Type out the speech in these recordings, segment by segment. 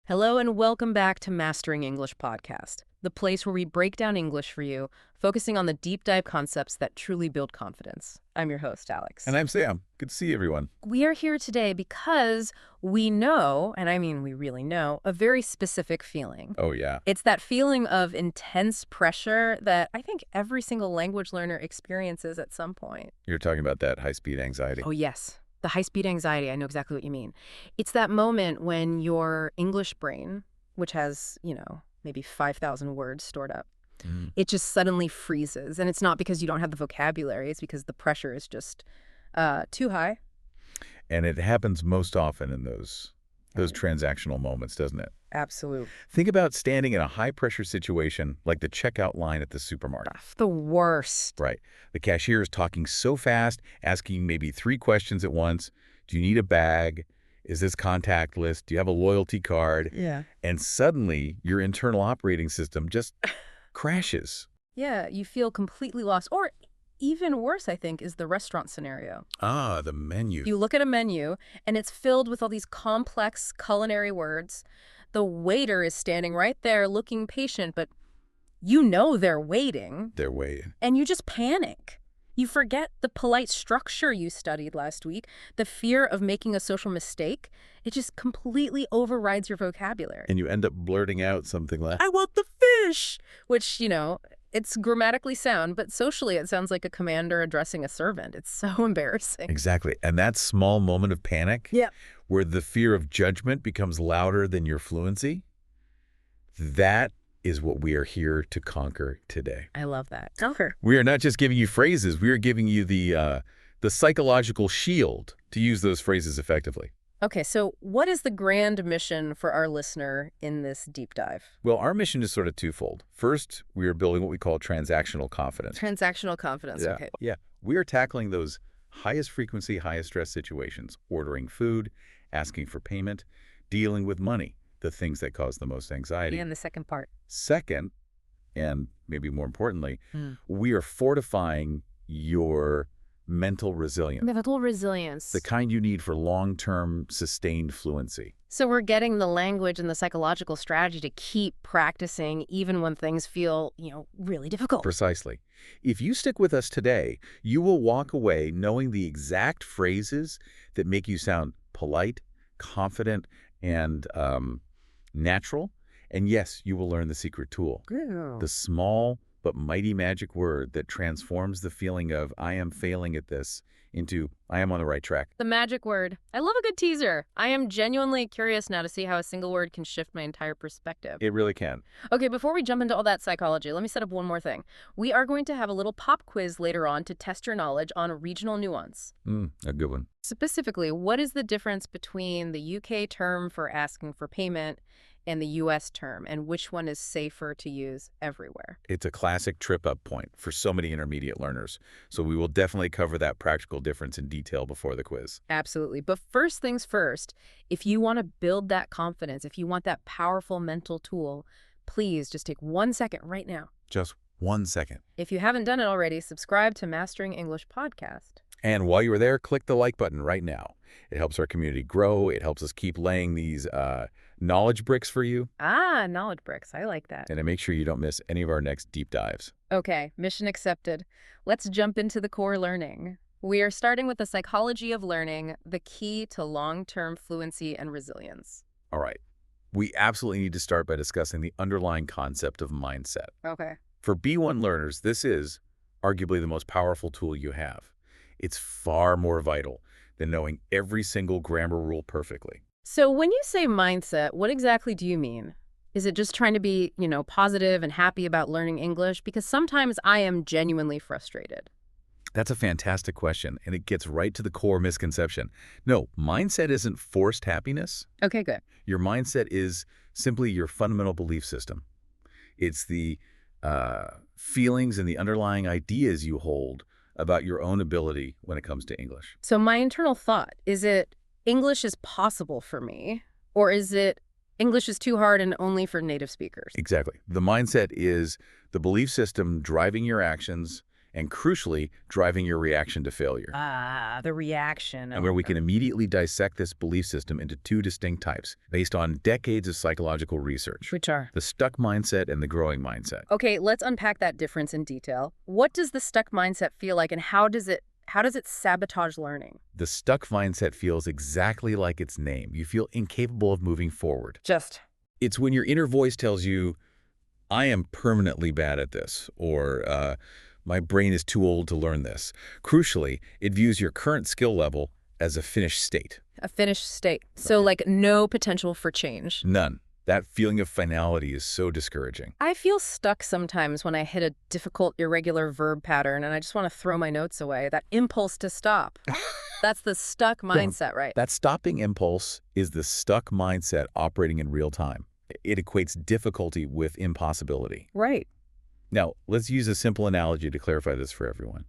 Hello and welcome back to Mastering English Podcast, the place where we break down English for you, focusing on the deep dive concepts that truly build confidence. I'm your host, Alex. And I'm Sam. Good to see everyone. We are here today because we know, and I mean we really know, a very specific feeling. Oh, yeah. It's that feeling of intense pressure that I think every single language learner experiences at some point. You're talking about that high-speed anxiety. Oh, yes. The high-speed anxiety, I know exactly what you mean. It's that moment when your English brain, which has, maybe 5,000 words stored up, it just suddenly freezes. And it's not because you don't have the vocabulary. It's because the pressure is just too high. And it happens most often in those transactional moments, doesn't it? Absolutely. Think about standing in a high-pressure situation like the checkout line at the supermarket. The worst. Right. The cashier is talking so fast, asking maybe 3 questions at once. Do you need a bag? Is this contactless? Do you have a loyalty card? Yeah. And suddenly, your internal operating system just crashes. Yeah, you feel completely lost. Or even worse, I think, is the restaurant scenario. Ah, the menu. You look at a menu, and it's filled with all these complex culinary words. The waiter is standing right there looking patient, but you know they're waiting. They're waiting. And you just panic. You forget the polite structure you studied last week, the fear of making a social mistake. It just completely overrides your vocabulary. And you end up blurting out something like, I want the fish! Which, it's grammatically sound, but socially it sounds like a commander addressing a servant. It's so embarrassing. Exactly. And that small moment of panic, where the fear of judgment becomes louder than your fluency, that is what we are here to conquer today. I love that. Conquer. We are not just giving you phrases. We are giving you the psychological shield to use those phrases effectively. Okay, so what is the grand mission for our listener in this deep dive? Well, our mission is sort of twofold. First, we are building what we call transactional confidence. Transactional confidence, okay. Yeah. We are tackling those highest frequency, highest stress situations, ordering food, asking for payment, dealing with money, the things that cause the most anxiety. And the second part. Second, and maybe more importantly, we are fortifying your mental resilience. Mental resilience. The kind you need for long-term sustained fluency. So we're getting the language and the psychological strategy to keep practicing even when things feel, really difficult. Precisely. If you stick with us today, you will walk away knowing the exact phrases that make you sound polite, confident, and natural. And yes, you will learn the secret tool. The small but mighty magic word that transforms the feeling of I am failing at this into I am on the right track. The magic word. I love a good teaser. I am genuinely curious now to see how a single word can shift my entire perspective. It really can. Okay, before we jump into all that psychology, let me set up one more thing. We are going to have a little pop quiz later on to test your knowledge on regional nuance. A good one. Specifically, what is the difference between the UK term for asking for payment and the US term, and which one is safer to use everywhere? It's a classic trip-up point for so many intermediate learners, so we will definitely cover that practical difference in detail before the quiz. Absolutely. But first things first, if you want to build that confidence, if you want that powerful mental tool, please just take 1 second right now. Just 1 second. If you haven't done it already, subscribe to Mastering English Podcast. And while you are there, click the like button right now. It helps our community grow. It helps us keep laying these knowledge bricks for you. Ah, knowledge bricks. I like that. And to make sure you don't miss any of our next deep dives. Okay, mission accepted. Let's jump into the core learning. We are starting with the psychology of learning, the key to long-term fluency and resilience. All right. We absolutely need to start by discussing the underlying concept of mindset. Okay. For B1 learners, this is arguably the most powerful tool you have. It's far more vital than knowing every single grammar rule perfectly. So when you say mindset, what exactly do you mean? Is it just trying to be, positive and happy about learning English? Because sometimes I am genuinely frustrated. That's a fantastic question, and it gets right to the core misconception. No, mindset isn't forced happiness. Okay, good. Your mindset is simply your fundamental belief system. It's the feelings and the underlying ideas you hold about your own ability when it comes to English. So my internal thought, is it English is possible for me, or is it English is too hard and only for native speakers? Exactly. The mindset is the belief system driving your actions and crucially, driving your reaction to failure. Ah, the reaction. And where we can immediately dissect this belief system into two distinct types based on decades of psychological research. Which are? The stuck mindset and the growing mindset. Okay, let's unpack that difference in detail. What does the stuck mindset feel like, and how does it sabotage learning? The stuck mindset feels exactly like its name. You feel incapable of moving forward. It's when your inner voice tells you, I am permanently bad at this, or my brain is too old to learn this. Crucially, it views your current skill level as a finished state. A finished state. So like no potential for change. None. That feeling of finality is so discouraging. I feel stuck sometimes when I hit a difficult, irregular verb pattern and I just want to throw my notes away. That impulse to stop. That's the stuck mindset, right? That stopping impulse is the stuck mindset operating in real time. It equates difficulty with impossibility. Right. Now, let's use a simple analogy to clarify this for everyone.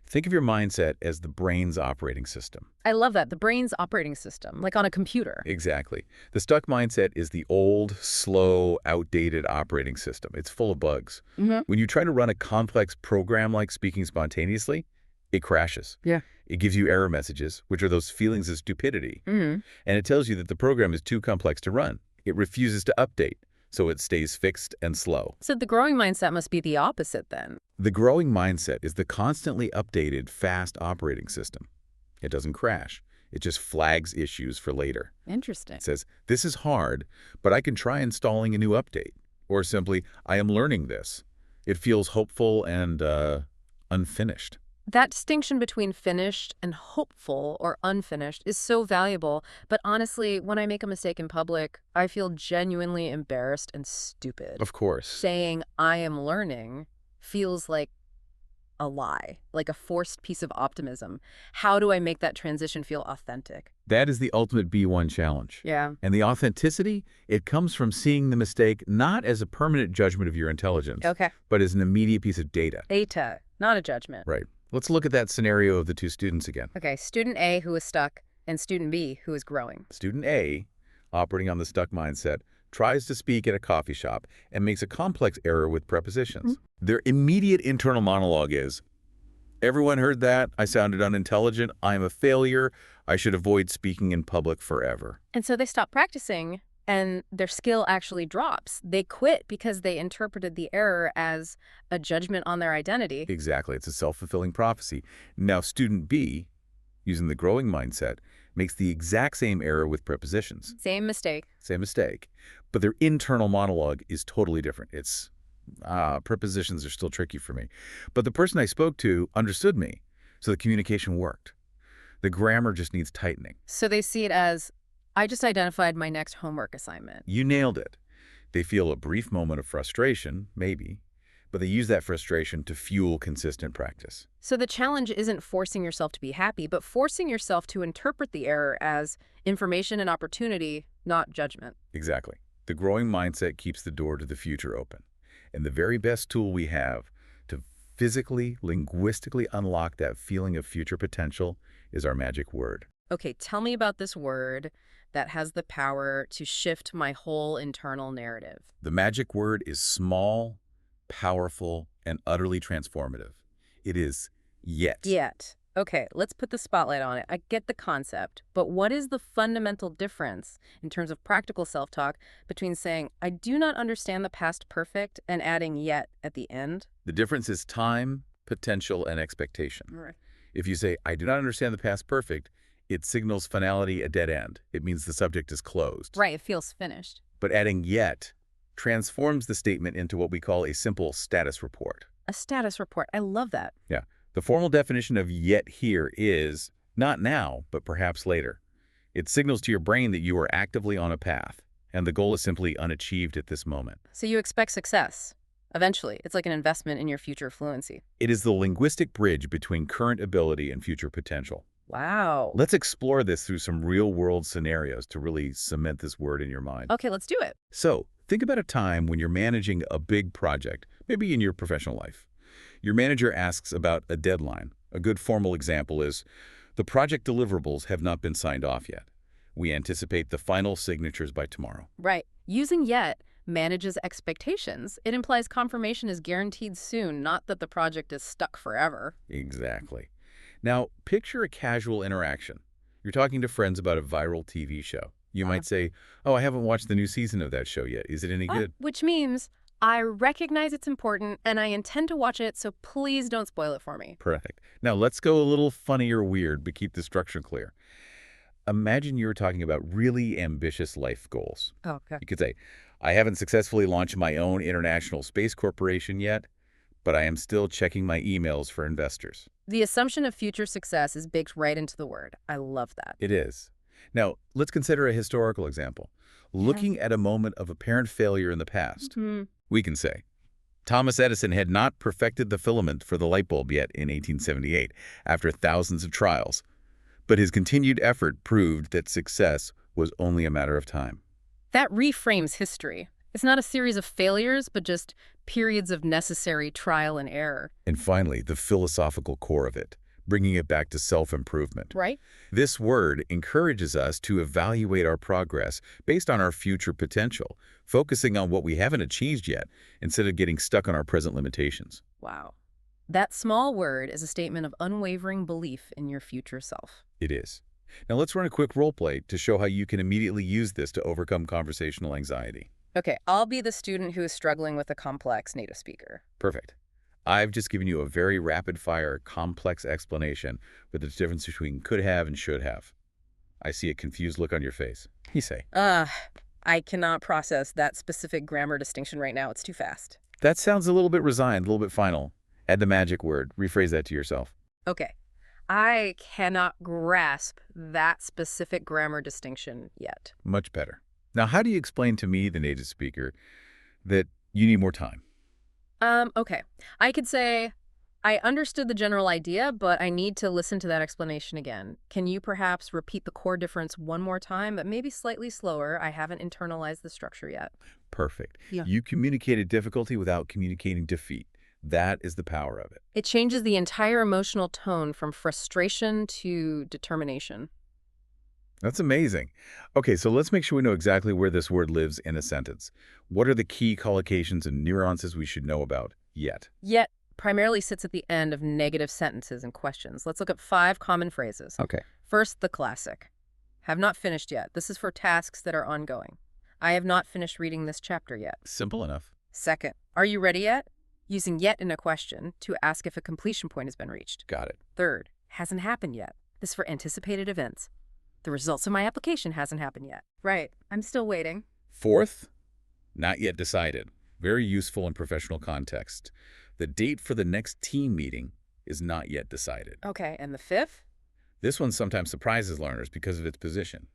Think of your mindset as the brain's operating system. I love that. The brain's operating system, like on a computer. Exactly. The stuck mindset is the old, slow, outdated operating system. It's full of bugs. Mm-hmm. When you try to run a complex program like speaking spontaneously, it crashes. Yeah. It gives you error messages, which are those feelings of stupidity. Mm-hmm. And it tells you that the program is too complex to run. It refuses to update, so it stays fixed and slow. So the growing mindset must be the opposite then. The growing mindset is the constantly updated, fast operating system. It doesn't crash. It just flags issues for later. Interesting. It says, this is hard, but I can try installing a new update. Or simply, I am learning this. It feels hopeful and unfinished. That distinction between finished and hopeful or unfinished is so valuable, but honestly, when I make a mistake in public, I feel genuinely embarrassed and stupid. Of course. Saying I am learning feels like a lie, like a forced piece of optimism. How do I make that transition feel authentic? That is the ultimate B1 challenge. Yeah. And the authenticity, it comes from seeing the mistake not as a permanent judgment of your intelligence, Okay. but as an immediate piece of data. Data, not a judgment. Right. Let's look at that scenario of the two students again. Okay, student A who is stuck and student B who is growing. Student A, operating on the stuck mindset, tries to speak at a coffee shop and makes a complex error with prepositions. Their immediate internal monologue is, everyone heard that? I sounded unintelligent. I'm a failure. I should avoid speaking in public forever. And so they stop practicing and their skill actually drops. They quit because they interpreted the error as a judgment on their identity. Exactly. It's a self-fulfilling prophecy. Now, student B, using the growing mindset, makes the exact same error with prepositions. Same mistake. Same mistake. But their internal monologue is totally different. It's, prepositions are still tricky for me. But the person I spoke to understood me, so the communication worked. The grammar just needs tightening. So they see it as, I just identified my next homework assignment. You nailed it. They feel a brief moment of frustration, maybe, but they use that frustration to fuel consistent practice. So the challenge isn't forcing yourself to be happy, but forcing yourself to interpret the error as information and opportunity, not judgment. Exactly. The growing mindset keeps the door to the future open. And the very best tool we have to physically, linguistically unlock that feeling of future potential is our magic word. Okay, tell me about this word that has the power to shift my whole internal narrative. The magic word is small, powerful, and utterly transformative. It is yet. Yet. Okay, let's put the spotlight on it. I get the concept, but what is the fundamental difference in terms of practical self-talk between saying, I do not understand the past perfect and adding yet at the end? The difference is time, potential, and expectation. Right. If you say, I do not understand the past perfect, it signals finality, a dead end. It means the subject is closed. Right, it feels finished. But adding yet transforms the statement into what we call a simple status report. A status report. I love that. Yeah. The formal definition of yet here is not now, but perhaps later. It signals to your brain that you are actively on a path, and the goal is simply unachieved at this moment. So you expect success. Eventually, it's like an investment in your future fluency. It is the linguistic bridge between current ability and future potential. Wow. Let's explore this through some real-world scenarios to really cement this word in your mind. Okay, let's do it. So, think about a time when you're managing a big project, maybe in your professional life. Your manager asks about a deadline. A good formal example is, the project deliverables have not been signed off yet. We anticipate the final signatures by tomorrow. Right. Using yet manages expectations. It implies confirmation is guaranteed soon, not that the project is stuck forever. Exactly. Now, picture a casual interaction. You're talking to friends about a viral TV show. You Uh, might say, "Oh, I haven't watched the new season of that show yet. Is it any good?" Which means I recognize it's important and I intend to watch it, so please don't spoil it for me. Perfect. Now, let's go a little funny or weird, but keep the structure clear. Imagine you're talking about really ambitious life goals. Okay. You could say, "I haven't successfully launched my own international space corporation yet, but I am still checking my emails for investors." The assumption of future success is baked right into the word. I love that. It is. Now, let's consider a historical example. Looking at a moment of apparent failure in the past, Hmm. we can say, Thomas Edison had not perfected the filament for the light bulb yet in 1878 after thousands of trials, but his continued effort proved that success was only a matter of time. That reframes history. It's not a series of failures, but just periods of necessary trial and error. And finally, the philosophical core of it, bringing it back to self-improvement. Right? This word encourages us to evaluate our progress based on our future potential, focusing on what we haven't achieved yet instead of getting stuck on our present limitations. Wow. That small word is a statement of unwavering belief in your future self. It is. Now let's run a quick role play to show how you can immediately use this to overcome conversational anxiety. Okay, I'll be the student who is struggling with a complex native speaker. Perfect. I've just given you a very rapid-fire, complex explanation with the difference between could have and should have. I see a confused look on your face. You say, I cannot process that specific grammar distinction right now. It's too fast. that sounds a little bit resigned, a little bit final. Add the magic word. Rephrase that to yourself. Okay. I cannot grasp that specific grammar distinction yet. Much better. Now, how do you explain to me, the native speaker, that you need more time? Okay. I could say, I understood the general idea, but I need to listen to that explanation again. Can you perhaps repeat the core difference one more time, but maybe slightly slower? I haven't internalized the structure yet. Perfect. Yeah. You communicated difficulty without communicating defeat. That is the power of it. It changes the entire emotional tone from frustration to determination. That's amazing. Okay, so let's make sure we know exactly where this word lives in a sentence. What are the key collocations and nuances we should know about yet? Yet primarily sits at the end of negative sentences and questions. Let's look at 5 common phrases. Okay. First, the classic. Have not finished yet. This is for tasks that are ongoing. I have not finished reading this chapter yet. Simple enough. Second, are you ready yet? Using yet in a question to ask if a completion point has been reached. Got it. Third, hasn't happened yet. This is for anticipated events. The results of my application hasn't happened yet. Right. I'm still waiting. Fourth, not yet decided. Very useful in professional context. The date for the next team meeting is not yet decided. Okay, and the 5th? This one sometimes surprises learners because of its position.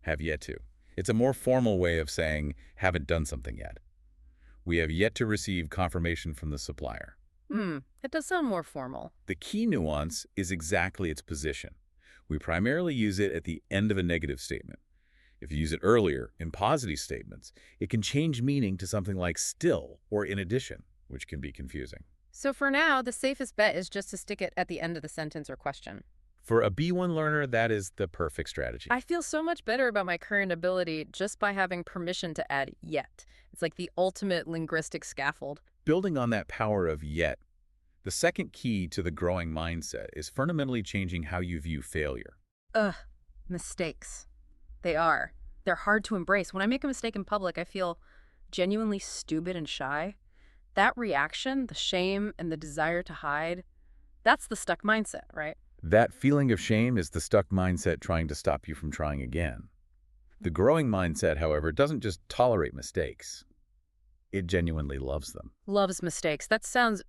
Have yet to. It's a more formal way of saying haven't done something yet. We have yet to receive confirmation from the supplier. It does sound more formal. The key nuance is exactly its position. We primarily use it at the end of a negative statement. If you use it earlier, in positive statements, it can change meaning to something like still or in addition, which can be confusing. So for now, the safest bet is just to stick it at the end of the sentence or question. For a B1 learner, that is the perfect strategy. I feel so much better about my current ability just by having permission to add yet. It's like the ultimate linguistic scaffold. Building on that power of yet, the second key to the growing mindset is fundamentally changing how you view failure. Mistakes. They are. They're hard to embrace. When I make a mistake in public, I feel genuinely stupid and shy. That reaction, the shame and the desire to hide, that's the stuck mindset, right? That feeling of shame is the stuck mindset trying to stop you from trying again. The growing mindset, however, doesn't just tolerate mistakes. It genuinely loves them. Loves mistakes. That sounds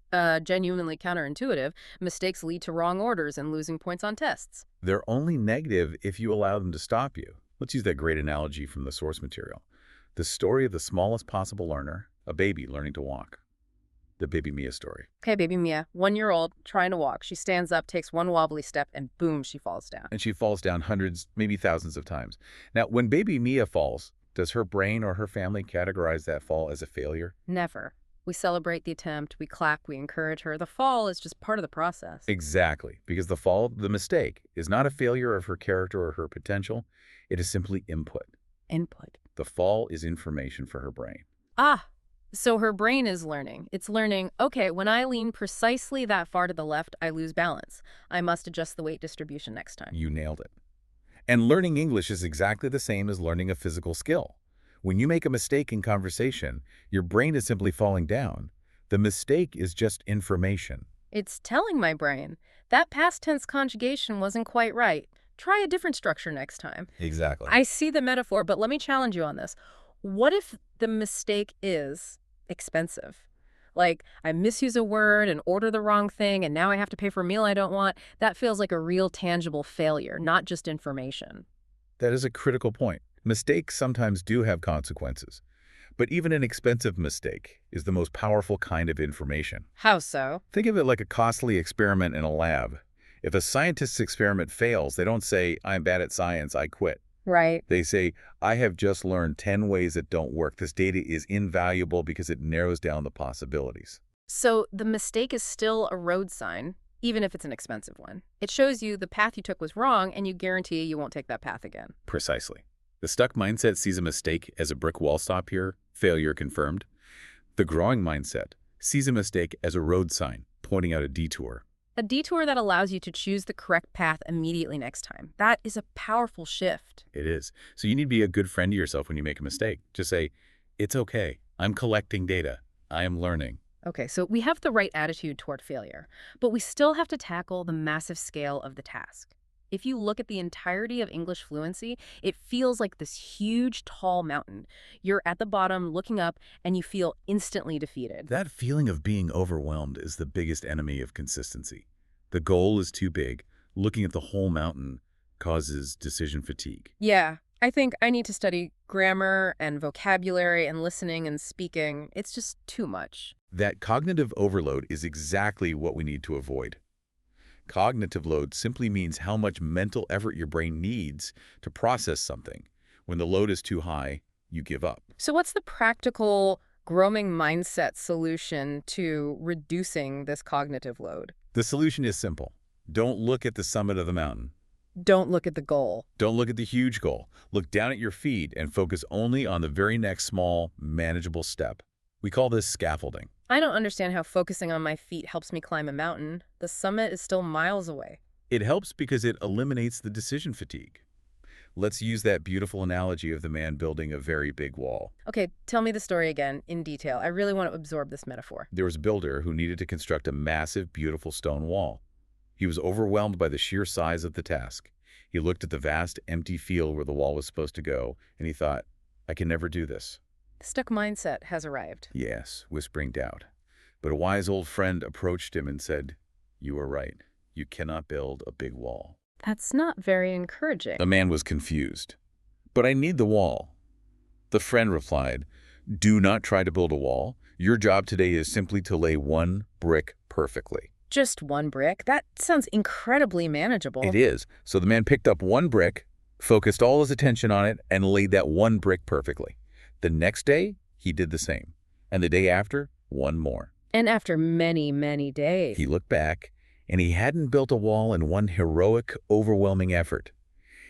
genuinely counterintuitive. Mistakes lead to wrong orders and losing points on tests. They're only negative if you allow them to stop you. Let's use that great analogy from the source material. The story of the smallest possible learner, a baby learning to walk. The Baby Mia story. Okay, baby Mia, 1-year-old, trying to walk. She stands up, takes one wobbly step, and boom, she falls down. And she falls down hundreds, maybe thousands of times. Now, when Baby Mia falls, does her brain or her family categorize that fall as a failure? Never. We celebrate the attempt, we clap, we encourage her. The fall is just part of the process. Exactly, because the fall, the mistake, is not a failure of her character or her potential. It is simply input. Input. The fall is information for her brain. Ah, so her brain is learning. It's learning, okay, when I lean precisely that far to the left, I lose balance. I must adjust the weight distribution next time. You nailed it. And learning English is exactly the same as learning a physical skill. When you make a mistake in conversation, your brain is simply falling down. The mistake is just information. It's telling my brain, that past tense conjugation wasn't quite right. Try a different structure next time. Exactly. I see the metaphor, but let me challenge you on this. What if the mistake is expensive? Like, I misuse a word and order the wrong thing, and now I have to pay for a meal I don't want. That feels like a real tangible failure, not just information. That is a critical point. Mistakes sometimes do have consequences. But even an expensive mistake is the most powerful kind of information. How so? Think of it like a costly experiment in a lab. If a scientist's experiment fails, they don't say, "I'm bad at science, I quit." Right. They say, "I have just learned 10 ways that don't work. This data is invaluable because it narrows down the possibilities." So the mistake is still a road sign, even if it's an expensive one. It shows you the path you took was wrong, and you guarantee you won't take that path again. Precisely. The stuck mindset sees a mistake as a brick wall stop here, failure confirmed. The growing mindset sees a mistake as a road sign, pointing out a detour. A detour that allows you to choose the correct path immediately next time. That is a powerful shift. It is. So you need to be a good friend to yourself when you make a mistake. Just say, "It's okay. I'm collecting data. I am learning." Okay, so we have the right attitude toward failure, but we still have to tackle the massive scale of the task. If you look at the entirety of English fluency, it feels like this huge, tall mountain. You're at the bottom looking up, and you feel instantly defeated. That feeling of being overwhelmed is the biggest enemy of consistency. The goal is too big. Looking at the whole mountain causes decision fatigue. Yeah, I think I need to study grammar and vocabulary and listening and speaking. It's just too much. That cognitive overload is exactly what we need to avoid. Cognitive load simply means how much mental effort your brain needs to process something. When the load is too high, you give up. So what's the practical growing mindset solution to reducing this cognitive load? The solution is simple. Don't look at the summit of the mountain. Don't look at the goal. Don't look at the huge goal. Look down at your feet and focus only on the very next small, manageable step. We call this scaffolding. I don't understand how focusing on my feet helps me climb a mountain. The summit is still miles away. It helps because it eliminates the decision fatigue. Let's use that beautiful analogy of the man building a very big wall. Okay, tell me the story again in detail. I really want to absorb this metaphor. There was a builder who needed to construct a massive, beautiful stone wall. He was overwhelmed by the sheer size of the task. He looked at the vast, empty field where the wall was supposed to go, and he thought, "I can never do this." The stuck mindset has arrived. "Yes," whispering doubt. But a wise old friend approached him and said, "You are right. You cannot build a big wall." That's not very encouraging. The man was confused. "But I need the wall." The friend replied, "Do not try to build a wall. Your job today is simply to lay one brick perfectly." Just one brick? That sounds incredibly manageable. It is. So the man picked up one brick, focused all his attention on it, and laid that one brick perfectly. The next day, he did the same. And the day after, one more. And after many, many days. He looked back, and he hadn't built a wall in one heroic, overwhelming effort.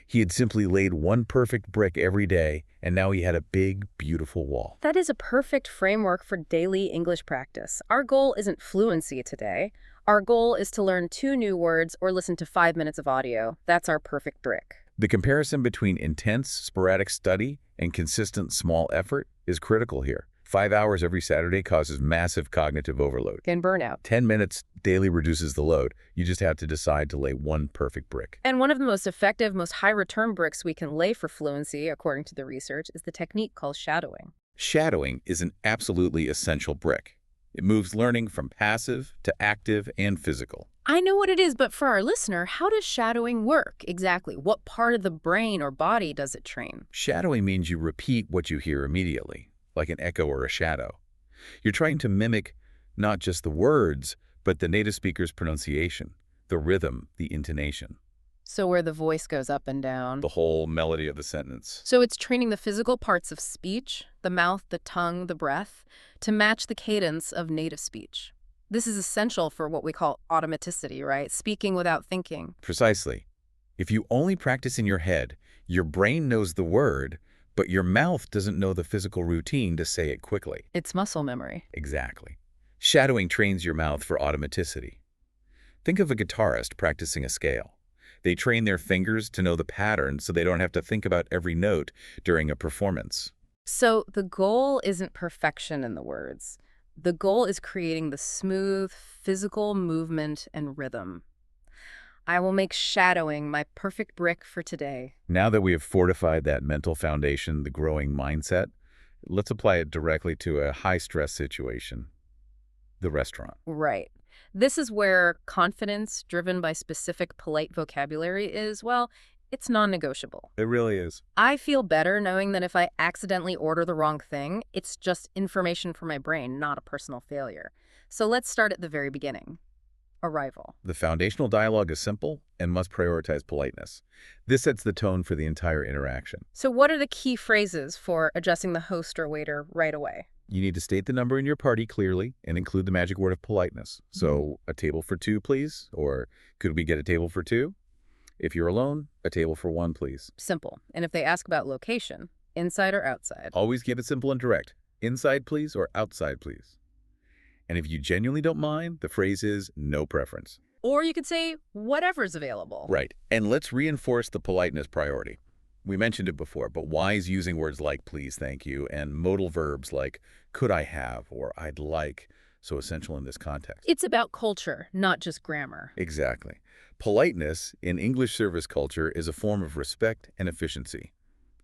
He had simply laid one perfect brick every day, and now he had a big, beautiful wall. That is a perfect framework for daily English practice. Our goal isn't fluency today. Our goal is to learn 2 new words or listen to 5 minutes of audio. That's our perfect brick. The comparison between intense, sporadic study and consistent, small effort is critical here. 5 hours every Saturday causes massive cognitive overload. And burnout. 10 minutes daily reduces the load. You just have to decide to lay one perfect brick. And one of the most effective, most high-return bricks we can lay for fluency, according to the research, is the technique called shadowing. Shadowing is an absolutely essential brick. It moves learning from passive to active and physical. I know what it is, but for our listener, how does shadowing work exactly? What part of the brain or body does it train? Shadowing means you repeat what you hear immediately, like an echo or a shadow. You're trying to mimic not just the words, but the native speaker's pronunciation, the rhythm, the intonation, So where the voice goes up and down. the whole melody of the sentence. So it's training the physical parts of speech, the mouth, the tongue, the breath, to match the cadence of native speech. This is essential for what we call automaticity, right? Speaking without thinking. Precisely. If you only practice in your head, your brain knows the word, but your mouth doesn't know the physical routine to say it quickly. It's muscle memory. Exactly. Shadowing trains your mouth for automaticity. Think of a guitarist practicing a scale. They train their fingers to know the pattern so they don't have to think about every note during a performance. So the goal isn't perfection in the words. The goal is creating the smooth, physical movement and rhythm. I will make shadowing my perfect brick for today. Now that we have fortified that mental foundation, the growing mindset, let's apply it directly to a high-stress situation, the restaurant. Right. This is where confidence driven by specific polite vocabulary is, well, it's non-negotiable. It really is. I feel better knowing that if I accidentally order the wrong thing, it's just information for my brain, not a personal failure. So let's start at the very beginning. Arrival. The foundational dialogue is simple and must prioritize politeness. This sets the tone for the entire interaction. So what are the key phrases for addressing the host or waiter right away? You need to state the number in your party clearly and include the magic word of politeness. So, a table for two, please? Or could we get a table for two? If you're alone, a table for one, please. Simple. And if they ask about location, inside or outside? Always keep it simple and direct. Inside, please, or outside, please. And if you genuinely don't mind, the phrase is no preference. Or you could say whatever's available. Right. And let's reinforce the politeness priority. We mentioned it before, but why is using words like please, thank you, and modal verbs like could I have or I'd like so essential in this context? It's about culture, not just grammar. Exactly. Politeness in English service culture is a form of respect and efficiency.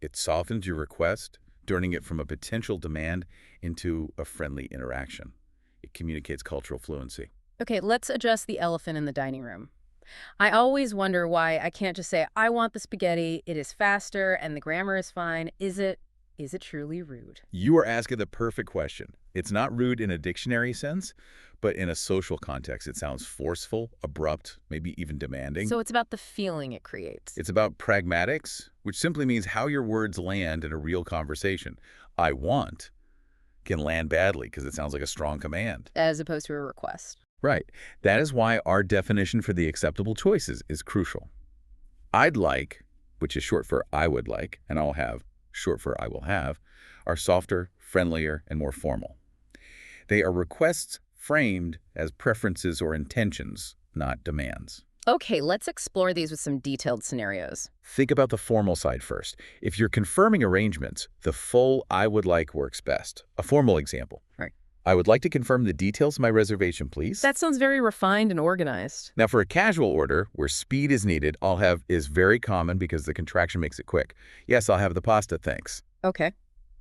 It softens your request, turning it from a potential demand into a friendly interaction. It communicates cultural fluency. Okay, let's address the elephant in the dining room. I always wonder why I can't just say, I want the spaghetti, it is faster, and the grammar is fine. Is it truly rude? You are asking the perfect question. It's not rude in a dictionary sense, but in a social context, it sounds forceful, abrupt, maybe even demanding. So it's about the feeling it creates. It's about pragmatics, which simply means how your words land in a real conversation. I want can land badly because it sounds like a strong command. As opposed to a request. Right. That is why our definition for the acceptable choices is crucial. I'd like, which is short for I would like, and I'll have, short for I will have, are softer, friendlier, and more formal. They are requests framed as preferences or intentions, not demands. Okay, let's explore these with some detailed scenarios. Think about the formal side first. If you're confirming arrangements, the full I would like works best. A formal example. Right. I would like to confirm the details of my reservation, please. That sounds very refined and organized. Now, for a casual order, where speed is needed, I'll have is very common because the contraction makes it quick. Yes, I'll have the pasta, thanks. Okay.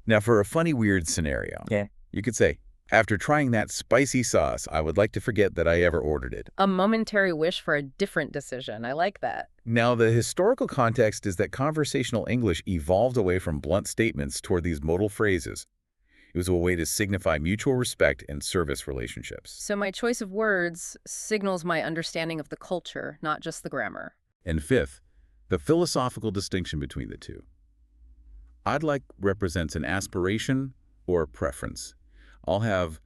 Now, for a funny, weird scenario, you could say, after trying that spicy sauce, I would like to forget that I ever ordered it. A momentary wish for a different decision. I like that. Now, the historical context is that conversational English evolved away from blunt statements toward these modal phrases. It was a way to signify mutual respect and service relationships. So my choice of words signals my understanding of the culture, not just the grammar. And fifth, the philosophical distinction between the two. I'd like represents an aspiration or a preference. I'll have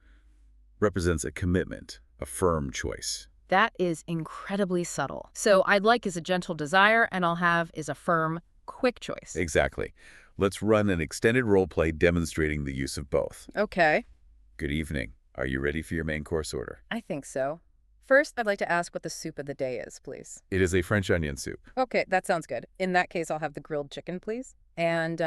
represents a commitment, a firm choice. That is incredibly subtle. So I'd like is a gentle desire, and I'll have is a firm, quick choice. Exactly. Let's run an extended role play demonstrating the use of both. Okay. Good evening. Are you ready for your main course order? I think so. First, I'd like to ask what the soup of the day is, please. It is a French onion soup. Okay, that sounds good. In that case, I'll have the grilled chicken, please. And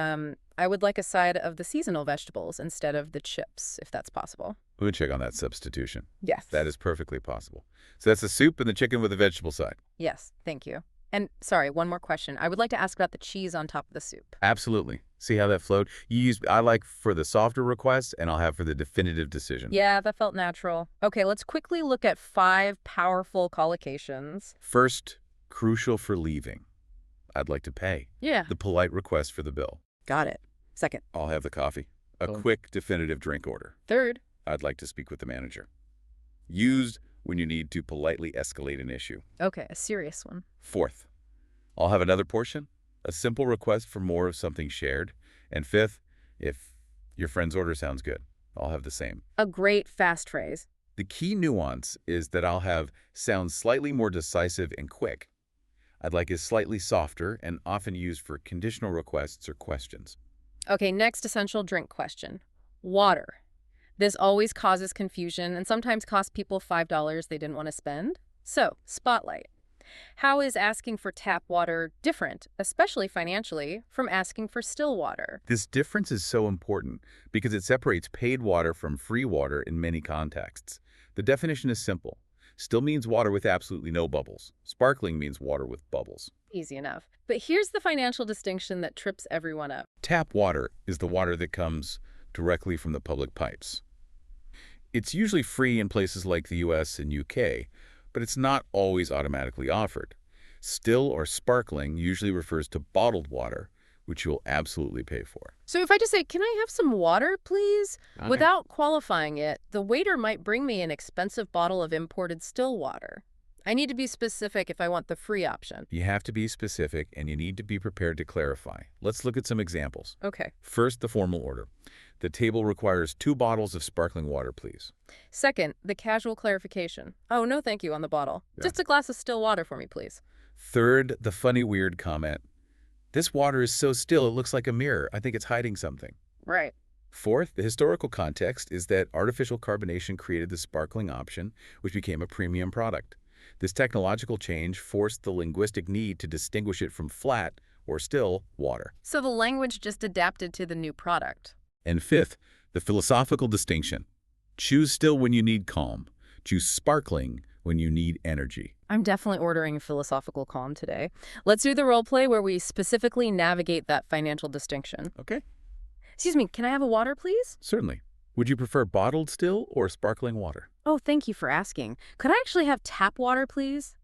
I would like a side of the seasonal vegetables instead of the chips, if that's possible. We'll check on that substitution. Yes. That is perfectly possible. So that's the soup and the chicken with the vegetable side. Yes, thank you. And sorry, one more question. I would like to ask about the cheese on top of the soup. Absolutely. See how that flowed? You use I like for the softer request, and I'll have for the definitive decision. Yeah, that felt natural. Okay, let's quickly look at 5 powerful collocations. First, crucial for leaving. I'd like to pay. Yeah. The polite request for the bill. Got it. Second. I'll have the coffee. A Cool. quick, definitive drink order. Third. I'd like to speak with the manager. Used when you need to politely escalate an issue. Okay, a serious one. Fourth, I'll have another portion, a simple request for more of something shared. And fifth, if your friend's order sounds good, I'll have the same. A great fast phrase. The key nuance is that I'll have sounds slightly more decisive and quick. I'd like is slightly softer and often used for conditional requests or questions. Okay, next essential drink question. Water. This always causes confusion and sometimes costs people $5 they didn't want to spend. So, spotlight. How is asking for tap water different, especially financially, from asking for still water? This difference is so important because it separates paid water from free water in many contexts. The definition is simple. Still means water with absolutely no bubbles. Sparkling means water with bubbles. Easy enough. But here's the financial distinction that trips everyone up. Tap water is the water that comes directly from the public pipes. It's usually free in places like the US and UK, but it's not always automatically offered. Still or sparkling usually refers to bottled water, which you'll absolutely pay for. So if I just say, "Can I have some water, please?" Okay. Without qualifying it, the waiter might bring me an expensive bottle of imported still water. I need to be specific if I want the free option. You have to be specific, and you need to be prepared to clarify. Let's look at some examples. Okay. First, the formal order. The table requires 2 bottles of sparkling water, please. Second, the casual clarification. "Oh, no thank you" on the bottle. Yeah. Just a glass of still water for me, please. Third, the funny, weird comment. This water is so still, it looks like a mirror. I think it's hiding something. Right. Fourth, the historical context is that artificial carbonation created the sparkling option, which became a premium product. This technological change forced the linguistic need to distinguish it from flat, or still, water. So the language just adapted to the new product. And fifth, the philosophical distinction. Choose still when you need calm. Choose sparkling when you need energy. I'm definitely ordering philosophical calm today. Let's do the role play where we specifically navigate that financial distinction. Okay. Excuse me, can I have a water, please? Certainly. Would you prefer bottled still or sparkling water? Oh, thank you for asking. Could I actually have tap water, please?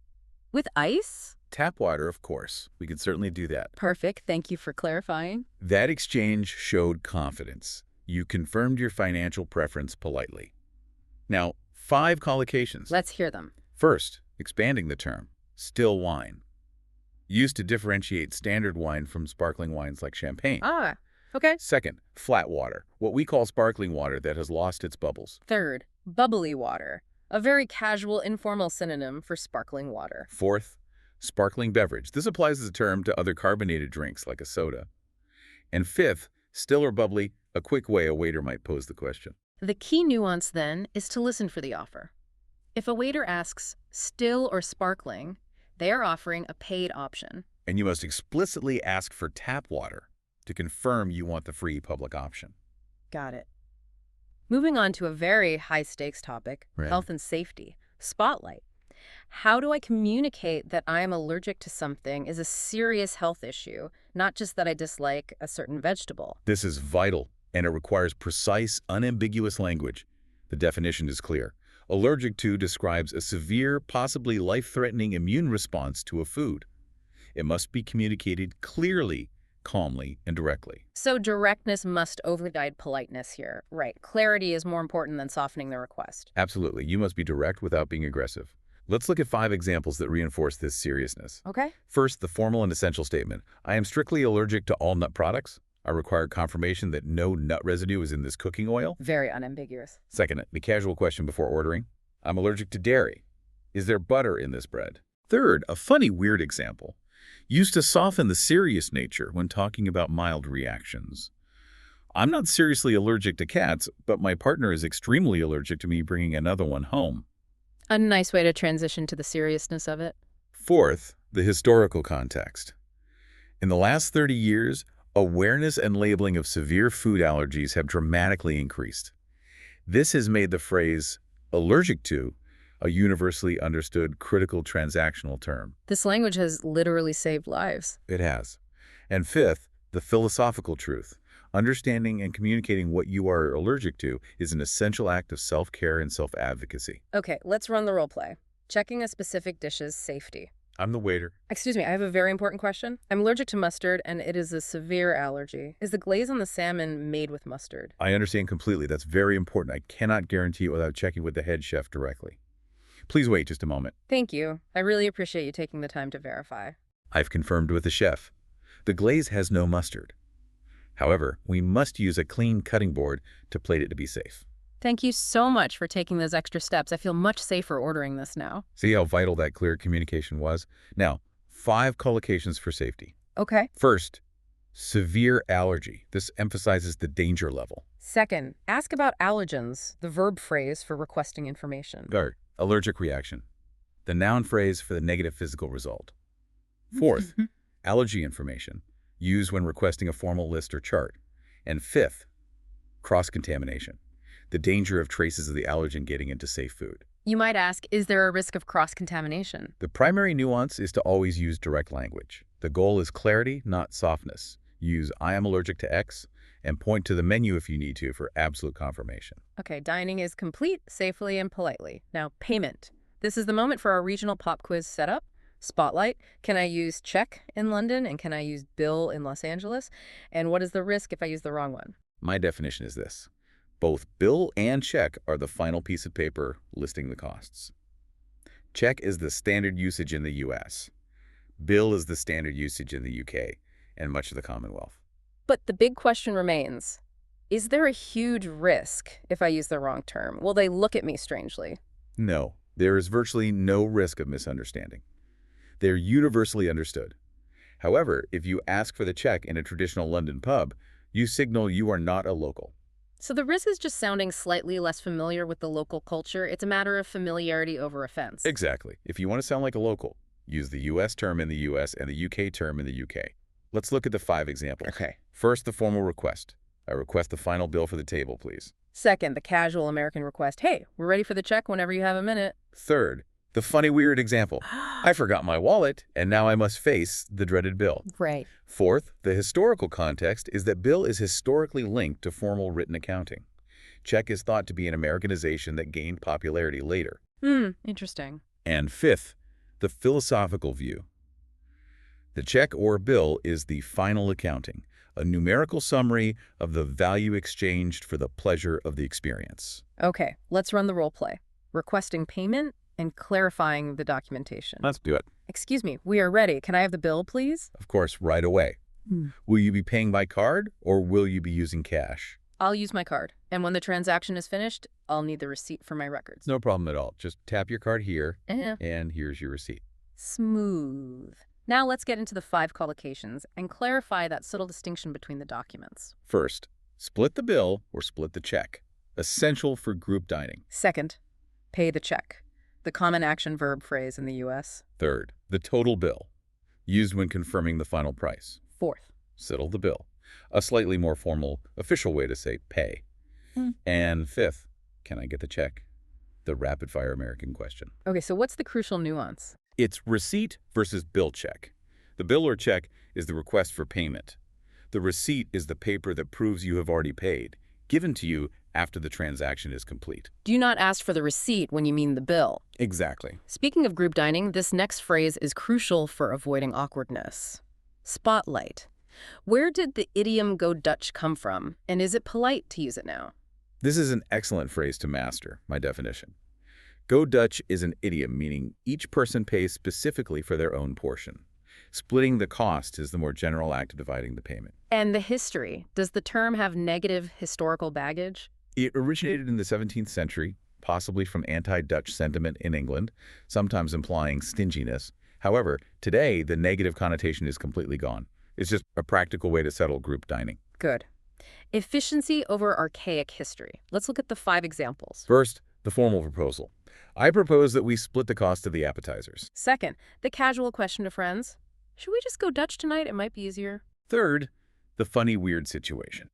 With ice? Tap water, of course. We could certainly do that. Perfect. Thank you for clarifying. That exchange showed confidence. You confirmed your financial preference politely. Now, 5 collocations. Let's hear them. First, expanding the term, still wine. Used to differentiate standard wine from sparkling wines like champagne. Ah, okay. Second, flat water, what we call sparkling water that has lost its bubbles. Third, bubbly water. A very casual, informal synonym for sparkling water. Fourth, sparkling beverage. This applies as a term to other carbonated drinks like a soda. And fifth, still or bubbly, a quick way a waiter might pose the question. The key nuance, then, is to listen for the offer. If a waiter asks, still or sparkling, they are offering a paid option. And you must explicitly ask for tap water to confirm you want the free public option. Got it. Moving on to a very high-stakes topic, Right. health and safety. Spotlight. How do I communicate that I am allergic to something is a serious health issue, not just that I dislike a certain vegetable? This is vital, and it requires precise, unambiguous language. The definition is clear. Allergic to describes a severe, possibly life-threatening immune response to a food. It must be communicated clearly, calmly, and directly. So directness must override politeness here. Right. Clarity is more important than softening the request. Absolutely. You must be direct without being aggressive. Let's look at 5 examples that reinforce this seriousness. Okay. First, the formal and essential statement. I am strictly allergic to all nut products. I require confirmation that no nut residue is in this cooking oil. Very unambiguous. Second, the casual question before ordering. I'm allergic to dairy. Is there butter in this bread? Third, a funny, weird example. Used to soften the serious nature when talking about mild reactions. I'm not seriously allergic to cats, but my partner is extremely allergic to me bringing another one home. A nice way to transition to the seriousness of it. Fourth, the historical context. In the last 30 years, awareness and labeling of severe food allergies have dramatically increased. This has made the phrase allergic to a universally understood critical transactional term. This language has literally saved lives. It has. And fifth, the philosophical truth. Understanding and communicating what you are allergic to is an essential act of self-care and self-advocacy. Okay, let's run the role play. Checking a specific dish's safety. I'm the waiter. Excuse me, I have a very important question. I'm allergic to mustard, and it is a severe allergy. Is the glaze on the salmon made with mustard? I understand completely. That's very important. I cannot guarantee it without checking with the head chef directly. Please wait just a moment. Thank you. I really appreciate you taking the time to verify. I've confirmed with the chef. The glaze has no mustard. However, we must use a clean cutting board to plate it to be safe. Thank you so much for taking those extra steps. I feel much safer ordering this now. See how vital that clear communication was? Now, 5 collocations for safety. Okay. First, Severe allergy. This emphasizes the danger level. Second, ask about allergens, the verb phrase for requesting information. Third, allergic reaction. The noun phrase for the negative physical result. Fourth, allergy information, used when requesting a formal list or chart. And fifth, cross-contamination, the danger of traces of the allergen getting into safe food. You might ask, is there a risk of cross-contamination? The primary nuance is to always use direct language. The goal is clarity, not softness. Use "I am allergic to X" and point to the menu if you need to for absolute confirmation. Okay, dining is complete, safely, and politely. Now, payment. This is the moment for our regional pop quiz setup. Spotlight. Can I use check in London, and can I use bill in Los Angeles? And what is the risk if I use the wrong one? My definition is this. Both bill and check are the final piece of paper listing the costs. Check is the standard usage in the US. Bill is the standard usage in the UK and much of the Commonwealth. But the big question remains, is there a huge risk if I use the wrong term? Will they look at me strangely? No, there is virtually no risk of misunderstanding. They're universally understood. However, if you ask for the check in a traditional London pub, you signal you are not a local. So the risk is just sounding slightly less familiar with the local culture. It's a matter of familiarity over offense. Exactly. If you want to sound like a local, use the US term in the US and the UK term in the UK. Let's look at the 5 examples. Okay. First, the formal request. I request the final bill for the table, please. Second, the casual American request. Hey, we're ready for the check whenever you have a minute. Third, the funny, weird example. I forgot my wallet, and now I must face the dreaded bill. Right. Fourth, the historical context is that bill is historically linked to formal written accounting. Check is thought to be an Americanization that gained popularity later. Interesting. And fifth, the philosophical view. The check or bill is the final accounting, a numerical summary of the value exchanged for the pleasure of the experience. Okay, let's run the role play. Requesting payment and clarifying the documentation. Let's do it. Excuse me, we are ready. Can I have the bill, please? Of course, right away. Will you be paying by card or will you be using cash? I'll use my card. And when the transaction is finished, I'll need the receipt for my records. No problem at all. Just tap your card here, Eh. and here's your receipt. Smooth. Now let's get into the 5 collocations and clarify that subtle distinction between the documents. First, split the bill or split the check. Essential for group dining. Second, pay the check, the common action verb phrase in the U.S. Third, the total bill, used when confirming the final price. Fourth. Settle the bill, a slightly more formal, official way to say pay. And fifth, can I get the check? The rapid-fire American question. Okay, so what's the crucial nuance? It's receipt versus bill check. The bill or check is the request for payment. The receipt is the paper that proves you have already paid, given to you after the transaction is complete. Do not ask for the receipt when you mean the bill. Exactly. Speaking of group dining, this next phrase is crucial for avoiding awkwardness. Spotlight. Where did the idiom "go Dutch" come from, and is it polite to use it now? This is an excellent phrase to master, my definition. Go Dutch is an idiom meaning each person pays specifically for their own portion. Splitting the cost is the more general act of dividing the payment. And the history. Does the term have negative historical baggage? It originated in the 17th century, possibly from anti-Dutch sentiment in England, sometimes implying stinginess. However, today, the negative connotation is completely gone. It's just a practical way to settle group dining. Good. Efficiency over archaic history. Let's look at the 5 examples. First, the formal proposal. I propose that we split the cost of the appetizers. Second, the casual question to friends. Should we just go Dutch tonight? It might be easier. Third, the funny, weird situation.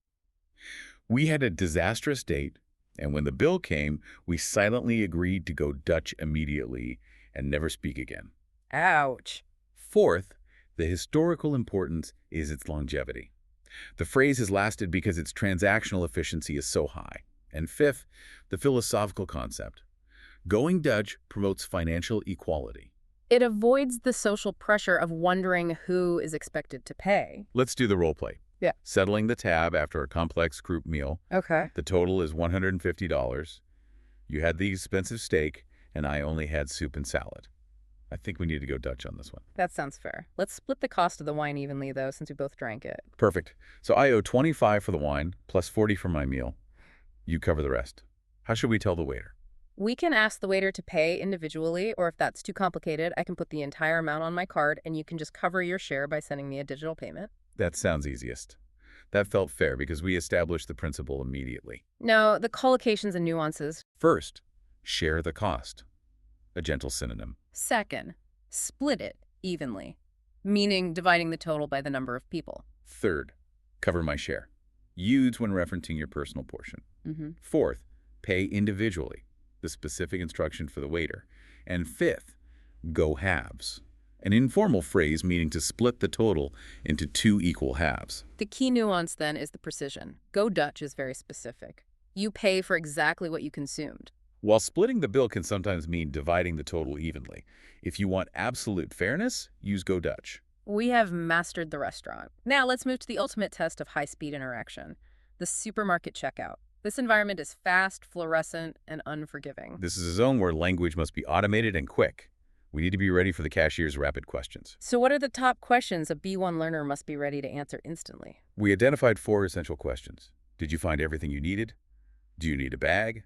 We had a disastrous date, and when the bill came, we silently agreed to go Dutch immediately and never speak again. Ouch. Fourth, the historical importance is its longevity. The phrase has lasted because its transactional efficiency is so high. And fifth, the philosophical concept. Going Dutch promotes financial equality. It avoids the social pressure of wondering who is expected to pay. Let's do the role play. Yeah. Settling the tab after a complex group meal. Okay. The total is $150. You had the expensive steak, and I only had soup and salad. I think we need to go Dutch on this one. That sounds fair. Let's split the cost of the wine evenly, though, since we both drank it. Perfect. So I owe $25 for the wine, plus $40 for my meal. You cover the rest. How should we tell the waiter? We can ask the waiter to pay individually, or if that's too complicated, I can put the entire amount on my card, and you can just cover your share by sending me a digital payment. That sounds easiest. That felt fair because we established the principle immediately. No, the collocations and nuances. First, share the cost. A gentle synonym. Second, split it evenly, meaning dividing the total by the number of people. Third, cover my share. Used when referencing your personal portion. Fourth, pay individually. The specific instruction for the waiter. And fifth, go halves. An informal phrase meaning to split the total into two equal halves. The key nuance, then, is the precision. Go Dutch is very specific. You pay for exactly what you consumed. While splitting the bill can sometimes mean dividing the total evenly, if you want absolute fairness, use Go Dutch. We have mastered the restaurant. Now let's move to the ultimate test of high-speed interaction, the supermarket checkout. This environment is fast, fluorescent, and unforgiving. This is a zone where language must be automated and quick. We need to be ready for the cashier's rapid questions. So what are the top questions a B1 learner must be ready to answer instantly? We identified 4 essential questions. Did you find everything you needed? Do you need a bag?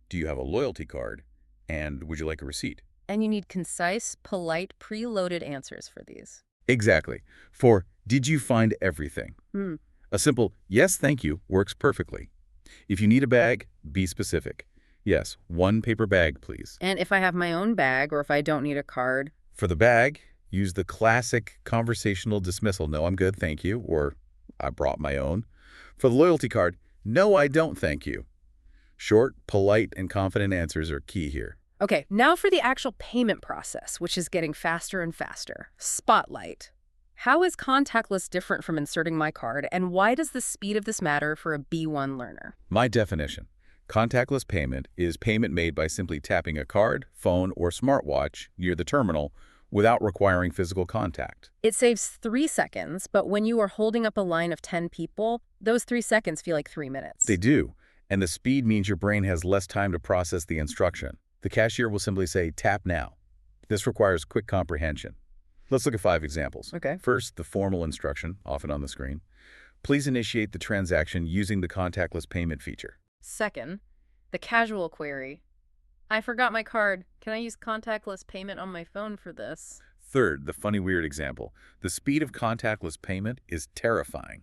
Do you have a loyalty card? And would you like a receipt? And you need concise, polite, preloaded answers for these. Exactly. For did you find everything? A simple yes, thank you works perfectly. If you need a bag, be specific. Yes, 1 paper bag, please. And if I have my own bag or if I don't need a card? For the bag, use the classic conversational dismissal. No, I'm good, thank you. Or I brought my own. For the loyalty card, no, I don't, thank you. Short, polite, and confident answers are key here. Okay, now for the actual payment process, which is getting faster and faster. Spotlight. How is contactless different from inserting my card, and why does the speed of this matter for a B1 learner? My definition. Contactless payment is payment made by simply tapping a card, phone, or smartwatch near the terminal without requiring physical contact. It saves 3 seconds, but when you are holding up a line of 10 people, those 3 seconds feel like 3 minutes. They do, and the speed means your brain has less time to process the instruction. The cashier will simply say, tap now. This requires quick comprehension. Let's look at 5 examples. Okay. First, the formal instruction, often on the screen. Please initiate the transaction using the contactless payment feature. Second, the casual query. I forgot my card. Can I use contactless payment on my phone for this? Third, the funny weird example. The speed of contactless payment is terrifying.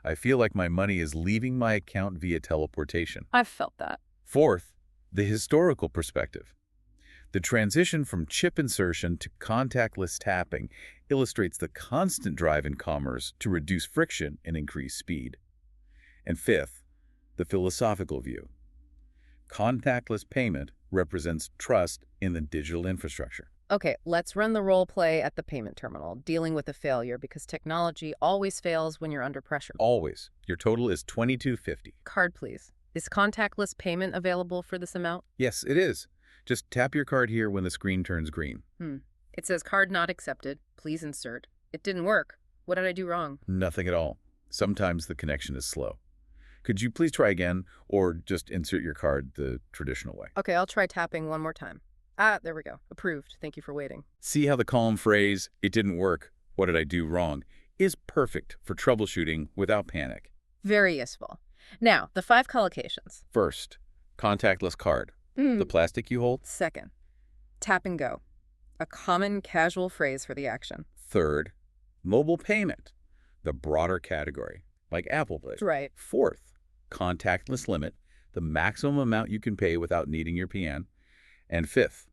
I feel like my money is leaving my account via teleportation. I've felt that. Fourth, the historical perspective. The transition from chip insertion to contactless tapping illustrates the constant drive in commerce to reduce friction and increase speed. And fifth, the philosophical view. Contactless payment represents trust in the digital infrastructure. Okay, let's run the role play at the payment terminal, dealing with a failure because technology always fails when you're under pressure. Always. Your total is $22.50. Card, please. Is contactless payment available for this amount? Yes, it is. Just tap your card here when the screen turns green. It says card not accepted. Please insert. It didn't work. What did I do wrong? Nothing at all. Sometimes the connection is slow. Could you please try again or just insert your card the traditional way? Okay, I'll try tapping one more time. There we go. Approved. Thank you for waiting. See how the calm phrase, it didn't work, what did I do wrong, is perfect for troubleshooting without panic. Very useful. Now, the 5 collocations. First, contactless card. The plastic you hold. Second, tap and go. A common casual phrase for the action. Third, mobile payment. The broader category, like Apple Pay. Right. Fourth, contactless limit. The maximum amount you can pay without needing your PN. And fifth,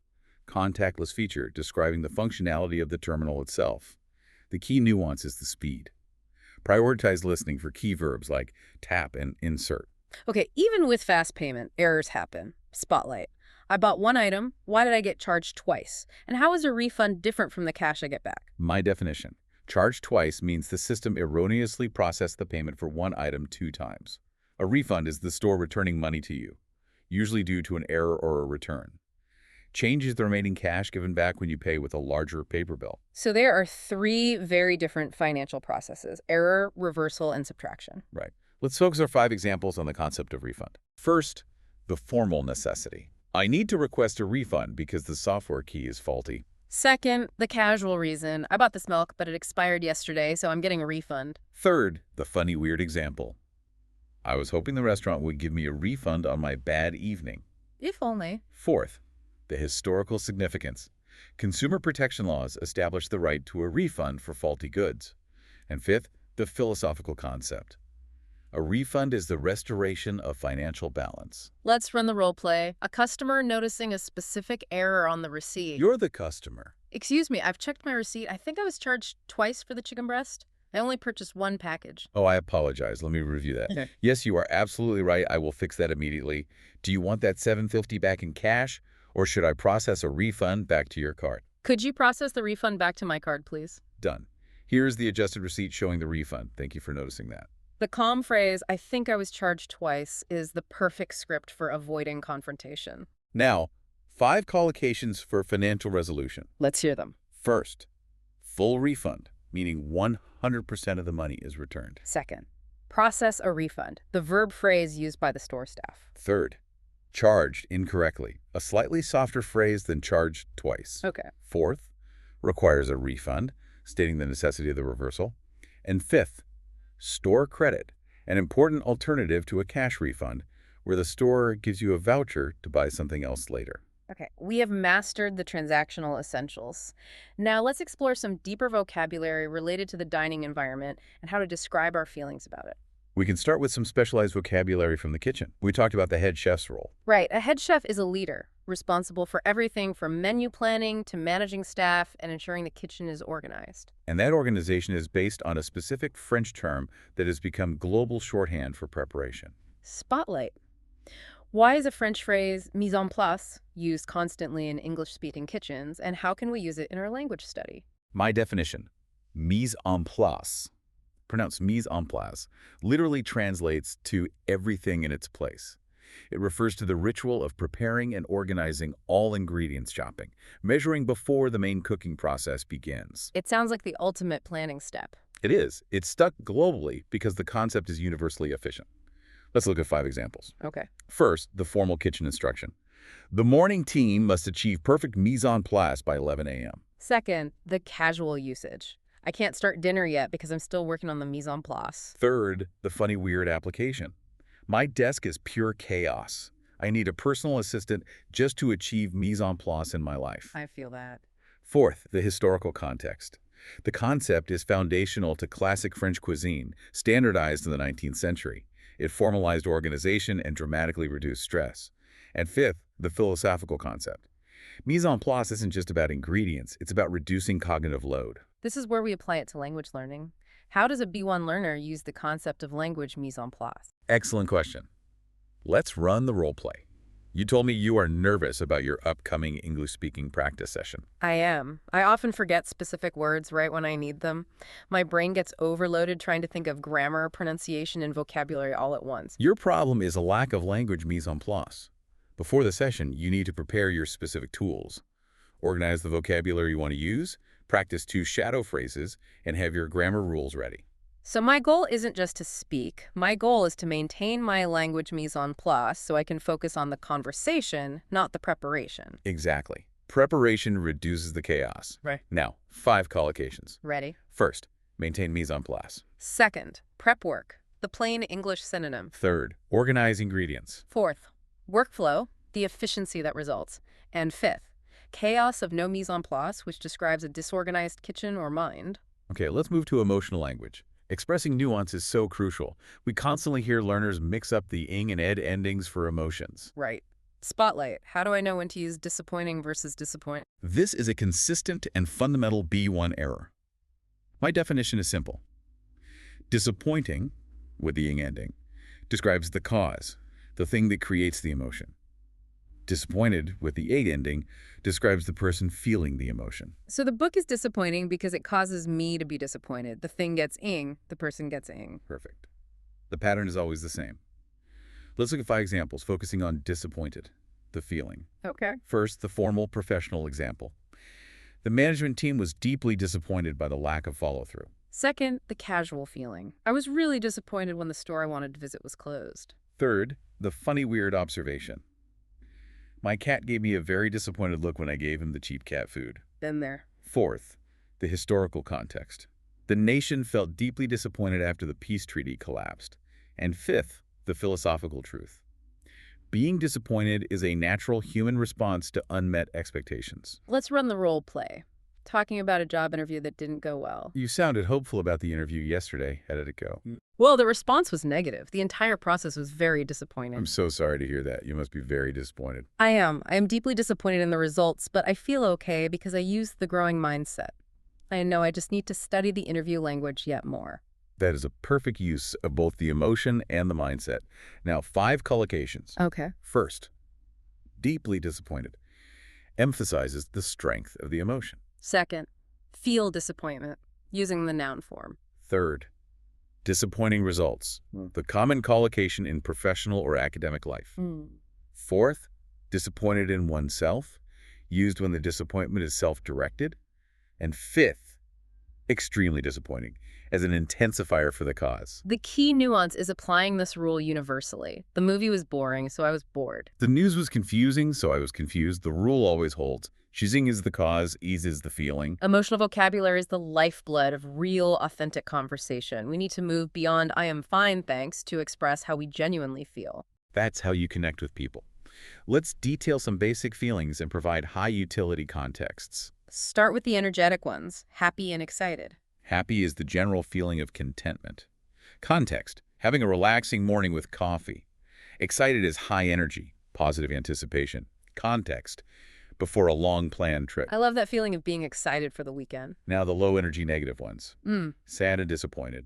contactless feature describing the functionality of the terminal itself. The key nuance is the speed. Prioritize listening for key verbs like tap and insert. Okay, even with fast payment, errors happen. Spotlight. I bought one item. Why did I get charged twice? And how is a refund different from the cash I get back? My definition. Charged twice means the system erroneously processed the payment for one item 2 times. A refund is the store returning money to you, usually due to an error or a return. Change is the remaining cash given back when you pay with a larger paper bill. So there are 3 very different financial processes: error, reversal, and subtraction. Right. Let's focus our 5 examples on the concept of refund. First, the formal necessity. I need to request a refund because the software key is faulty. Second, the casual reason. I bought this milk, but it expired yesterday, so I'm getting a refund. Third, the funny weird example. I was hoping the restaurant would give me a refund on my bad evening. If only. Fourth, the historical significance. Consumer protection laws establish the right to a refund for faulty goods. And fifth, The philosophical concept. A refund is the restoration of financial balance. Let's run the role play. A customer noticing a specific error on the receipt. You're the customer. Excuse me, I've checked my receipt. I think I was charged twice for the chicken breast. I only purchased one package. Oh, I apologize. Let me review that. Okay. Yes, you are absolutely right. I will fix that immediately. Do you want that $7.50 back in cash, or should I process a refund back to your card? Could you process the refund back to my card, please? Done. Here's the adjusted receipt showing the refund. Thank you for noticing that. The calm phrase, I think I was charged twice, is the perfect script for avoiding confrontation. Now, 5 collocations for financial resolution. Let's hear them. First, full refund, meaning 100% of the money is returned. Second, process a refund, the verb phrase used by the store staff. Third, charged incorrectly, a slightly softer phrase than charged twice. Okay. Fourth, requires a refund, stating the necessity of the reversal. And fifth, store credit, an important alternative to a cash refund, where the store gives you a voucher to buy something else later. Okay, we have mastered the transactional essentials. Now let's explore some deeper vocabulary related to the dining environment and how to describe our feelings about it. We can start with some specialized vocabulary from the kitchen. We talked about the head chef's role. Right, a head chef is a leader, responsible for everything from menu planning to managing staff and ensuring the kitchen is organized. And that organization is based on a specific French term that has become global shorthand for preparation. Spotlight. Why is a French phrase mise en place used constantly in English-speaking kitchens, and how can we use it in our language study? My definition, mise en place, pronounced mise en place, literally translates to everything in its place. It refers to the ritual of preparing and organizing all ingredients shopping, measuring before the main cooking process begins. It sounds like the ultimate planning step. It is. It's stuck globally because the concept is universally efficient. Let's look at 5 examples. Okay. First, the formal kitchen instruction. The morning team must achieve perfect mise en place by 11 a.m. Second, the casual usage. I can't start dinner yet because I'm still working on the mise en place. Third, the funny weird application. My desk is pure chaos. I need a personal assistant just to achieve mise en place in my life. I feel that. Fourth, the historical context. The concept is foundational to classic French cuisine, standardized in the 19th century. It formalized organization and dramatically reduced stress. And fifth, the philosophical concept. Mise en place isn't just about ingredients, it's about reducing cognitive load. This is where we apply it to language learning. How does a B1 learner use the concept of language mise en place? Excellent question. Let's run the role play. You told me you are nervous about your upcoming English-speaking practice session. I am. I often forget specific words right when I need them. My brain gets overloaded trying to think of grammar, pronunciation, and vocabulary all at once. Your problem is a lack of language mise en place. Before the session, you need to prepare your specific tools. Organize the vocabulary you want to use, practice 2 shadow phrases, and have your grammar rules ready. So my goal isn't just to speak. My goal is to maintain my language mise en place so I can focus on the conversation, not the preparation. Exactly. Preparation reduces the chaos. Right. Now, 5 collocations. Ready? First, maintain mise en place. Second, prep work, the plain English synonym. Third, organize ingredients. Fourth, workflow, the efficiency that results. And fifth, chaos of no mise en place, which describes a disorganized kitchen or mind. Okay, let's move to emotional language. Expressing nuance is so crucial. We constantly hear learners mix up the ing and ed endings for emotions. Right. Spotlight, how do I know when to use disappointing versus disappoint? This is a consistent and fundamental B1 error. My definition is simple. Disappointing, with the ing ending, describes the cause, the thing that creates the emotion. Disappointed, with the ing ending, describes the person feeling the emotion. So the book is disappointing because it causes me to be disappointed. The thing gets ing, the person gets ing. Perfect. The pattern is always the same. Let's look at 5 examples focusing on disappointed, the feeling. Okay. First, the formal professional example. The management team was deeply disappointed by the lack of follow-through. Second, the casual feeling. I was really disappointed when the store I wanted to visit was closed. Third, the funny weird observation. My cat gave me a very disappointed look when I gave him the cheap cat food. Been there. Fourth, the historical context. The nation felt deeply disappointed after the peace treaty collapsed. And fifth, the philosophical truth. Being disappointed is a natural human response to unmet expectations. Let's run the role play. talking about a job interview that didn't go well. You sounded hopeful about the interview yesterday. How did it go? Well, the response was negative. The entire process was very disappointing. I'm so sorry to hear that. You must be very disappointed. I am. I am deeply disappointed in the results, but I feel okay because I used the growing mindset. I know I just need to study the interview language yet more. That is a perfect use of both the emotion and the mindset. Now, 5 collocations. Okay. First, deeply disappointed. Emphasizes the strength of the emotion. Second, feel disappointment, using the noun form. Third, disappointing results. The common collocation in professional or academic life. Fourth, disappointed in oneself, used when the disappointment is self-directed. And fifth, extremely disappointing, as an intensifier for the cause. The key nuance is applying this rule universally. The movie was boring, so I was bored. The news was confusing, so I was confused. The rule always holds. Choosing is the cause, ease is the feeling. Emotional vocabulary is the lifeblood of real, authentic conversation. We need to move beyond "I am fine, thanks" to express how we genuinely feel. That's how you connect with people. Let's detail some basic feelings and provide high-utility contexts. Start with the energetic ones, happy and excited. Happy is the general feeling of contentment. Context, having a relaxing morning with coffee. Excited is high energy, positive anticipation. Context, before a long planned trip. I love that feeling of being excited for the weekend. Now the low energy negative ones. Sad and disappointed.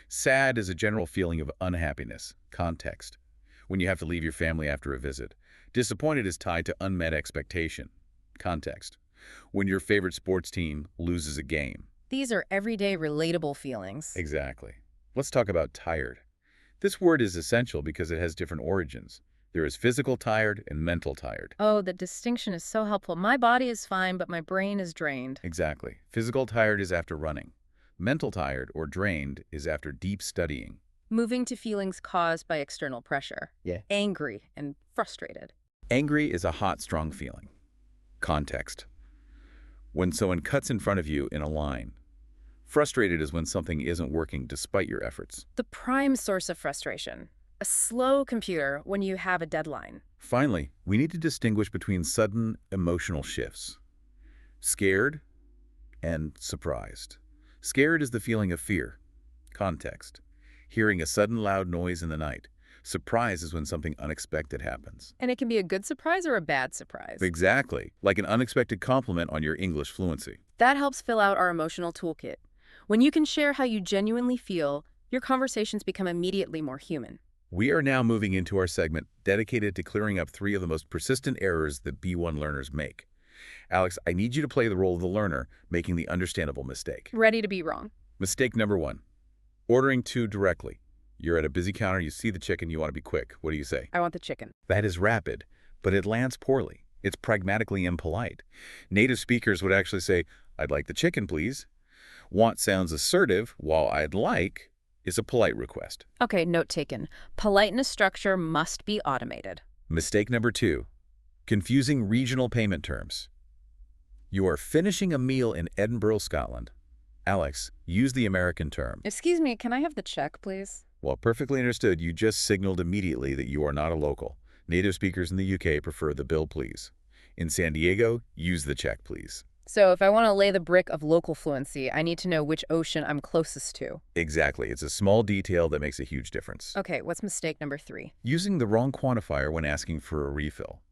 Sad is a general feeling of unhappiness. Context, when you have to leave your family after a visit. Disappointed is tied to unmet expectation. Context, when your favorite sports team loses a game. These are everyday relatable feelings. Exactly. Let's talk about tired. This word is essential because it has different origins. There is physical tired and mental tired. Oh, the distinction is so helpful. My body is fine, but my brain is drained. Exactly. Physical tired is after running. Mental tired or drained is after deep studying. Moving to feelings caused by external pressure. Yeah. Angry and frustrated. Angry is a hot, strong feeling. Context, when someone cuts in front of you in a line. Frustrated is when something isn't working despite your efforts. The prime source of frustration. A slow computer when you have a deadline. Finally, we need to distinguish between sudden emotional shifts. Scared and surprised. Scared is the feeling of fear. Context, hearing a sudden loud noise in the night. Surprise is when something unexpected happens. And it can be a good surprise or a bad surprise. Exactly, like an unexpected compliment on your English fluency. That helps fill out our emotional toolkit. When you can share how you genuinely feel, your conversations become immediately more human. We are now moving into our segment dedicated to clearing up 3 of the most persistent errors that B1 learners make. Alex, I need you to play the role of the learner, making the understandable mistake. Ready to be wrong. Mistake number 1, ordering too directly. You're at a busy counter, you see the chicken, you want to be quick. What do you say? I want the chicken. That is rapid, but it lands poorly. It's pragmatically impolite. Native speakers would actually say, "I'd like the chicken, please." Want sounds assertive, while "I'd like" is a polite request. Okay, note taken. Politeness structure must be automated. Mistake number 2, confusing regional payment terms. You are finishing a meal in Edinburgh, Scotland. Alex, use the American term. Excuse me, can I have the check, please? Well, perfectly understood, you just signaled immediately that you are not a local. Native speakers in the UK prefer the bill, please. In San Diego, use the check, please. So if I want to lay the brick of local fluency, I need to know which ocean I'm closest to. Exactly. It's a small detail that makes a huge difference. Okay, what's mistake number 3? Using the wrong quantifier when asking for a refill.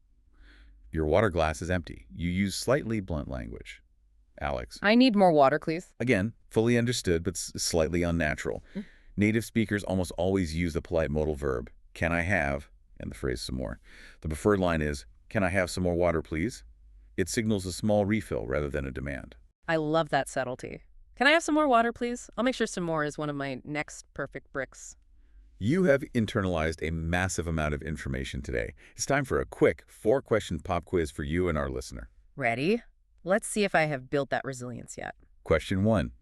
Your water glass is empty. You use slightly blunt language. Alex. I need more water, please. Again, fully understood, but slightly unnatural. Native speakers almost always use the polite modal verb, "Can I have?" and the phrase "some more." The preferred line is, "Can I have some more water, please?" It signals a small refill rather than a demand. I love that subtlety. Can I have some more water, please? I'll make sure some more is one of my next perfect bricks. You have internalized a massive amount of information today. It's time for a quick 4-question pop quiz for you and our listener. Ready? Let's see if I have built that resilience yet. Question 1.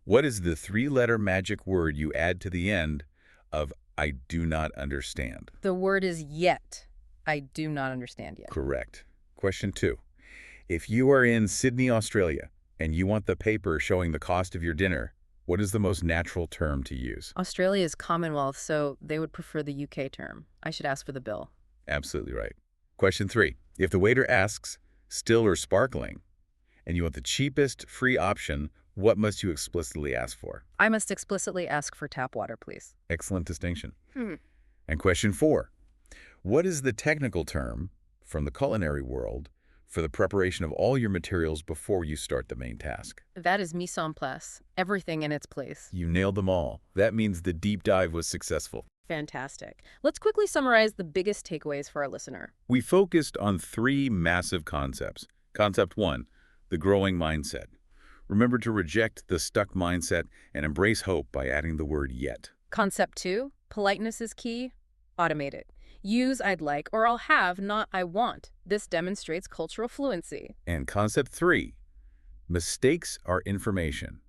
What is the 3-letter magic word you add to the end of "I do not understand"? The word is yet. I do not understand yet. Correct. Question 2. If you are in Sydney, Australia, and you want the paper showing the cost of your dinner, what is the most natural term to use? Australia is Commonwealth, so they would prefer the UK term. I should ask for the bill. Absolutely right. Question 3. If the waiter asks, "Still or sparkling?" and you want the cheapest free option, what must you explicitly ask for? I must explicitly ask for tap water, please. Excellent distinction. Hmm. And question 4. What is the technical term from the culinary world for the preparation of all your materials before you start the main task? That is mise en place. Everything in its place. You nailed them all. That means the deep dive was successful. Fantastic. Let's quickly summarize the biggest takeaways for our listener. We focused on 3 massive concepts. Concept 1, the growing mindset. Remember to reject the stuck mindset and embrace hope by adding the word yet. Concept 2, politeness is key. Automate it. Use I'd like or I'll have, not I want. This demonstrates cultural fluency. And concept 3, mistakes are information.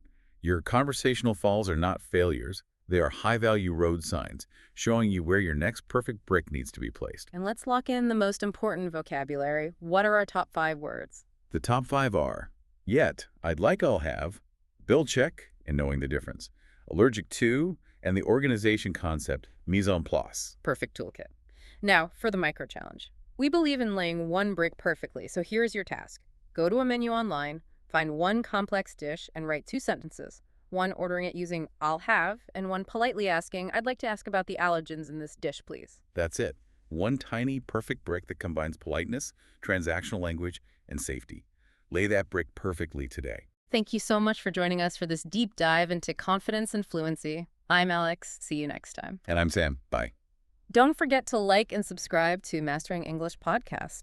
Your conversational falls are not failures. They are high-value road signs, showing you where your next perfect brick needs to be placed. And let's lock in the most important vocabulary. What are our top 5 words? The top 5 are yet, I'd like, I'll have, build check, and knowing the difference, allergic to, and the organization concept, mise en place. Perfect toolkit. Now, for the micro challenge. We believe in laying one brick perfectly, so here's your task. Go to a menu online, find one complex dish, and write 2 sentences. One ordering it using I'll have, and one politely asking, I'd like to ask about the allergens in this dish, please. That's it. One tiny, perfect brick that combines politeness, transactional language, and safety. Lay that brick perfectly today. Thank you so much for joining us for this deep dive into confidence and fluency. I'm Alex. See you next time. And I'm Sam. Bye. Don't forget to like and subscribe to Mastering English Podcast.